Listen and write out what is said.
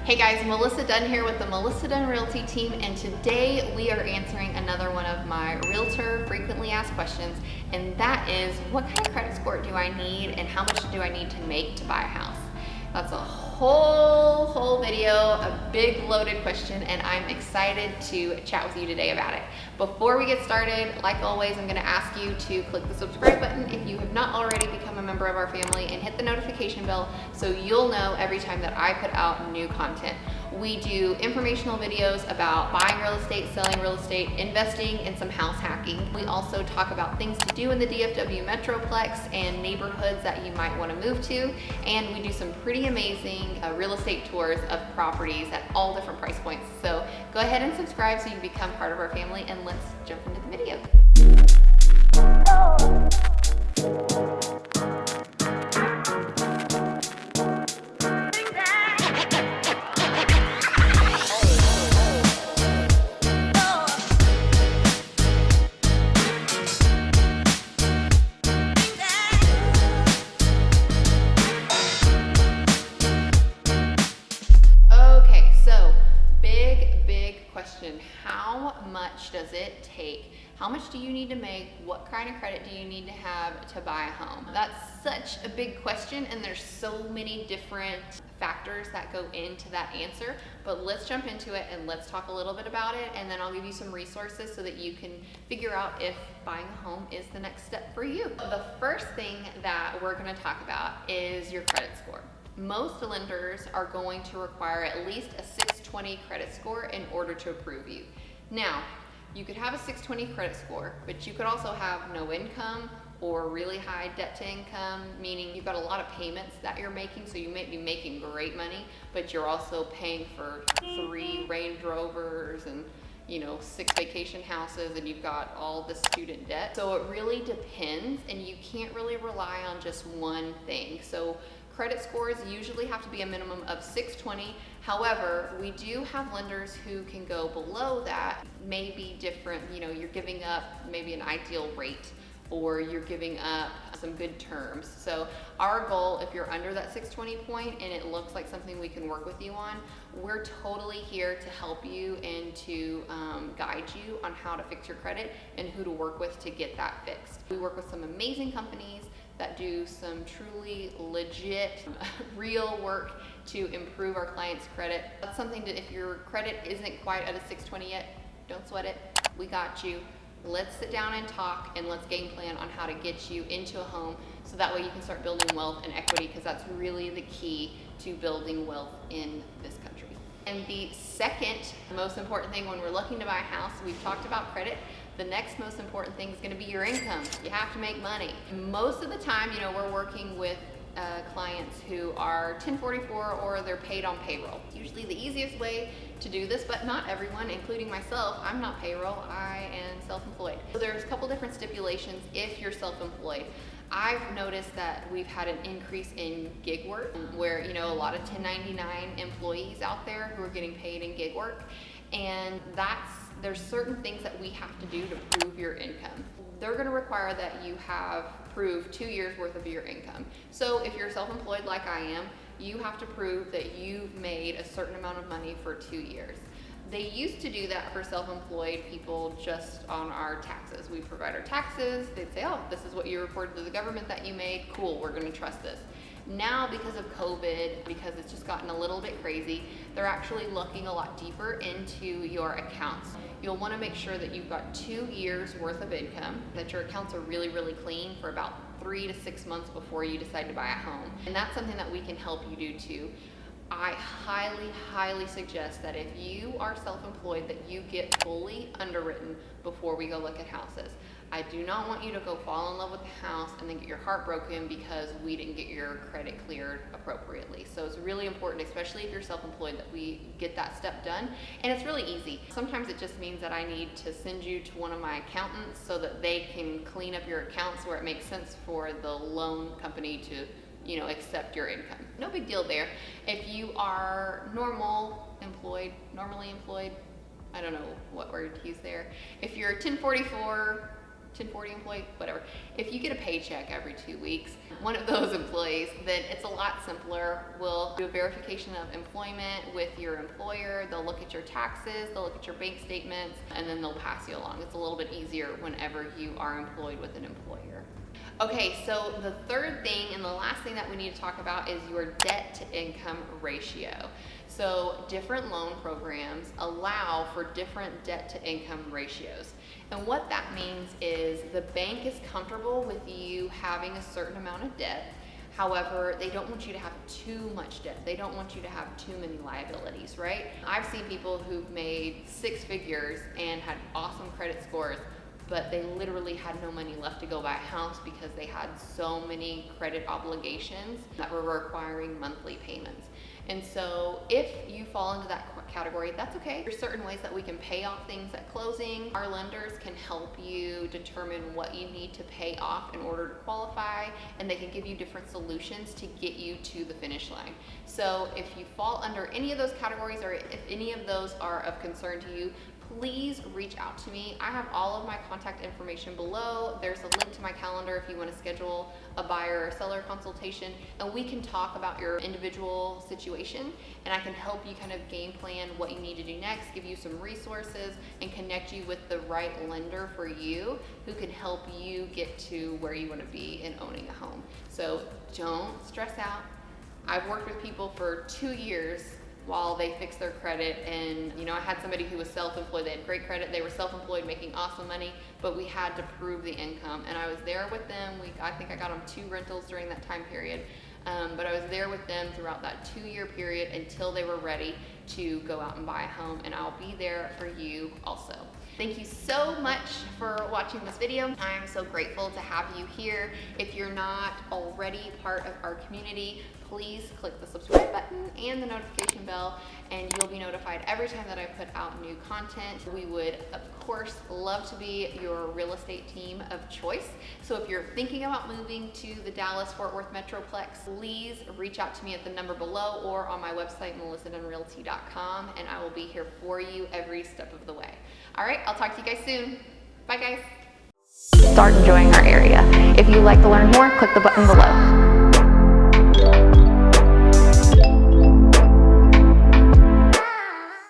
Hey guys, Melissa Dunn here with the Melissadunn Realty team, and today we are answering another one of my realtor frequently asked questions, and that is, what kind of credit score do I need and how much do I need to make to buy a house? That's a whole video, a big loaded question, and I'm excited to chat with you today about it. Before we get started, like always, I'm going to ask you to click the subscribe button if you have not already become a member of our family, and hit the notification bell so you'll know every time that I put out new content. We do informational videos about buying real estate, selling real estate, investing, and some house hacking. We also talk about things to do in the DFW Metroplex and neighborhoods that you might want to move to, and we do some pretty amazing real estate tours of properties at all different price points. So go ahead and subscribe so you become part of our family, and let's jump into the video. How much does it take? How much do you need to make? What kind of credit do you need to have to buy a home? That's such a big question, and there's so many different factors that go into that answer, but let's jump into it and let's talk a little bit about it, and then I'll give you some resources so that you can figure out if buying a home is the next step for you. The first thing that we're going to talk about is your credit score. Most lenders are going to require at least a 620 credit score in order to approve you. Now, you could have a 620 credit score, but you could also have no income or really high debt to income, meaning you've got a lot of payments that you're making, so you may be making great money, but you're also paying for 3 Range Rovers and 6 vacation houses, and you've got all the student debt. So it really depends, and you can't really rely on just one thing. So credit scores usually have to be a minimum of 620. However, we do have lenders who can go below that, maybe different, you're giving up maybe an ideal rate, or you're giving up some good terms. So our goal, if you're under that 620 point and it looks like something we can work with you on, we're totally here to help you and to guide you on how to fix your credit and who to work with to get that fixed. We work with some amazing companies that do some truly legit, real work to improve our clients' credit. That's something that if your credit isn't quite at a 620 yet, don't sweat it. We got you. Let's sit down and talk, and let's game plan on how to get you into a home so that way you can start building wealth and equity, because that's really the key to building wealth in this country. And the second most important thing when we're looking to buy a house, we've talked about credit. The next most important thing is going to be your income. You have to make money. Most of the time, we're working with clients who are 1044 or they're paid on payroll. Usually the easiest way to do this, but not everyone, including myself. I'm not payroll, I am self-employed. So there's a couple different stipulations if you're self-employed. I've noticed that we've had an increase in gig work, where a lot of 1099 employees out there who are getting paid in gig work, and there's certain things that we have to do to prove your income. They're going to require that you have proved 2 years worth of your income. So if you're self-employed like I am, you have to prove that you've made a certain amount of money for 2 years. They used to do that for self-employed people just on our taxes. We provide our taxes, they'd say, oh, this is what you reported to the government that you made, cool, we're going to trust this. Now, because of COVID, because it's just gotten a little bit crazy, they're actually looking a lot deeper into your accounts. You'll want to make sure that you've got 2 years worth of income, that your accounts are really, really clean for about 3 to 6 months before you decide to buy a home. And that's something that we can help you do too. I highly suggest that if you are self-employed, that you get fully underwritten before we go look at houses. I do not want you to go fall in love with the house and then get your heart broken because we didn't get your credit cleared appropriately. So it's really important, especially if you're self-employed, that we get that step done. And it's really easy. Sometimes it just means that I need to send you to one of my accountants so that they can clean up your accounts where it makes sense for the loan company to accept your income. No big deal there. If you are normally employed, I don't know what word to use there. If you're 1044, 1040 employee, whatever. If you get a paycheck every 2 weeks, one of those employees, then it's a lot simpler. We'll do a verification of employment with your employer. They'll look at your taxes, they'll look at your bank statements, and then they'll pass you along. It's a little bit easier whenever you are employed with an employer. Okay, so the third thing and the last thing that we need to talk about is your debt to income ratio. So different loan programs allow for different debt to income ratios. And what that means is the bank is comfortable with you having a certain amount of debt. However, they don't want you to have too much debt. They don't want you to have too many liabilities, right? I've seen people who've made 6 figures and had awesome credit scores, but they literally had no money left to go buy a house because they had so many credit obligations that were requiring monthly payments. And so if you fall into that category, that's okay. There's certain ways that we can pay off things at closing. Our lenders can help you determine what you need to pay off in order to qualify, and they can give you different solutions to get you to the finish line. So if you fall under any of those categories, or if any of those are of concern to you, please reach out to me. I have all of my contact information below. There's a link to my calendar if you want to schedule a buyer or seller consultation, and we can talk about your individual situation, and I can help you kind of game plan what you need to do next, give you some resources, and connect you with the right lender for you who can help you get to where you want to be in owning a home. So don't stress out. I've worked with people for 2 years while they fix their credit, and I had somebody who was self-employed. They had great credit, they were self-employed, making awesome money, but we had to prove the income, and I was there with them. I think I got them 2 rentals during that time period, but I was there with them throughout that 2-year period until they were ready to go out and buy a home, and I'll be there for you also. Thank you so much for watching this video. I'm so grateful to have you here. If you're not already part of our community, please click the subscribe button and the notification bell, and you'll be notified every time that I put out new content. We would, of course, love to be your real estate team of choice. So if you're thinking about moving to the Dallas-Fort Worth Metroplex, please reach out to me at the number below or on my website, melissadunnrealty.com, and I will be here for you every step of the way. All right, I'll talk to you guys soon. Bye, guys. Start enjoying our area. If you'd like to learn more, click the button below.